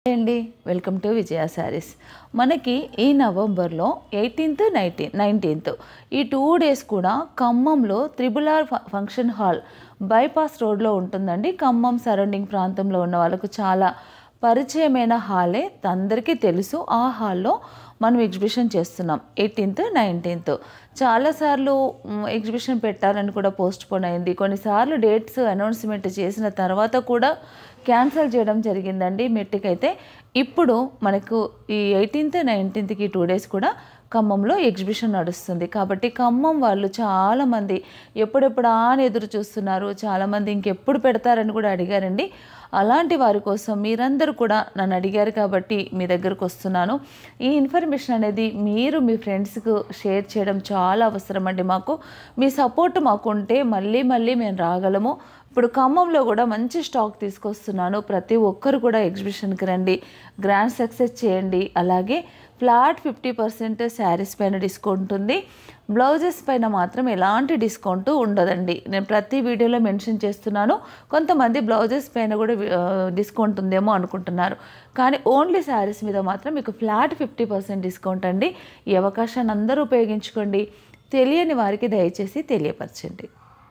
Hi అండి, welcome to విజయ శారీస్. మనకి ఈ నవంబర్లో 18th 19th ఈ 2 days కూడా ఖమ్మంలో triple R function hall bypass రోడ్లో ఉంటుందండి. ఖమ్మం సరౌండింగ్ ప్రాంతంలో ఉన్న వాళ్ళకు చాలా పరిచయమైన హాలే, అందరికీ తెలుసు. ఆ హాల్లో మనం ఎగ్జిబిషన్ చేస్తున్నాం 18th 19th. చాలాసార్లు ఎగ్జిబిషన్ పెట్టాలని కూడా పోస్ట్ పోన్ అయింది. కొన్నిసార్లు డేట్స్ అనౌన్స్మెంట్ చేసిన తర్వాత కూడా క్యాన్సిల్ చేయడం జరిగిందండి మెట్టికైతే. ఇప్పుడు మనకు ఈ 18th 19th 2 days కూడా ఖమ్మంలో ఎగ్జిబిషన్ నడుస్తుంది. కాబట్టి ఖమ్మం వాళ్ళు చాలామంది ఎప్పుడెప్పుడా అని ఎదురు చూస్తున్నారు. చాలామంది ఇంకెప్పుడు పెడతారని కూడా అడిగారండి. అలాంటి వారి కోసం మీరందరూ కూడా నన్ను అడిగారు కాబట్టి మీ దగ్గరకు వస్తున్నాను. ఈ ఇన్ఫర్మేషన్ అనేది మీరు మీ ఫ్రెండ్స్కు షేర్ చేయడం చాలా అవసరం అండి. మాకు మీ సపోర్ట్ మాకు ఉంటే మళ్ళీ మేము రాగలము. ఇప్పుడు ఖమ్మంలో కూడా మంచి స్టాక్ తీసుకొస్తున్నాను. ప్రతి ఒక్కరు కూడా ఎగ్జిబిషన్కి రండి, గ్రాండ్ సక్సెస్ చేయండి. అలాగే ఫ్లాట్ 50% శారీస్ పైన డిస్కౌంట్ ఉంది. బ్లౌజెస్ పైన మాత్రం ఎలాంటి డిస్కౌంట్ ఉండదండి. నేను ప్రతి వీడియోలో మెన్షన్ చేస్తున్నాను. కొంతమంది బ్లౌజెస్ పైన కూడా డిస్కౌంట్ ఉందేమో అనుకుంటున్నారు, కానీ ఓన్లీ శారీస్ మీద మాత్రం మీకు ఫ్లాట్ 50% డిస్కౌంట్ అండి. ఈ అవకాశాన్ని అందరూ ఉపయోగించుకోండి. తెలియని వారికి దయచేసి తెలియపరచండి.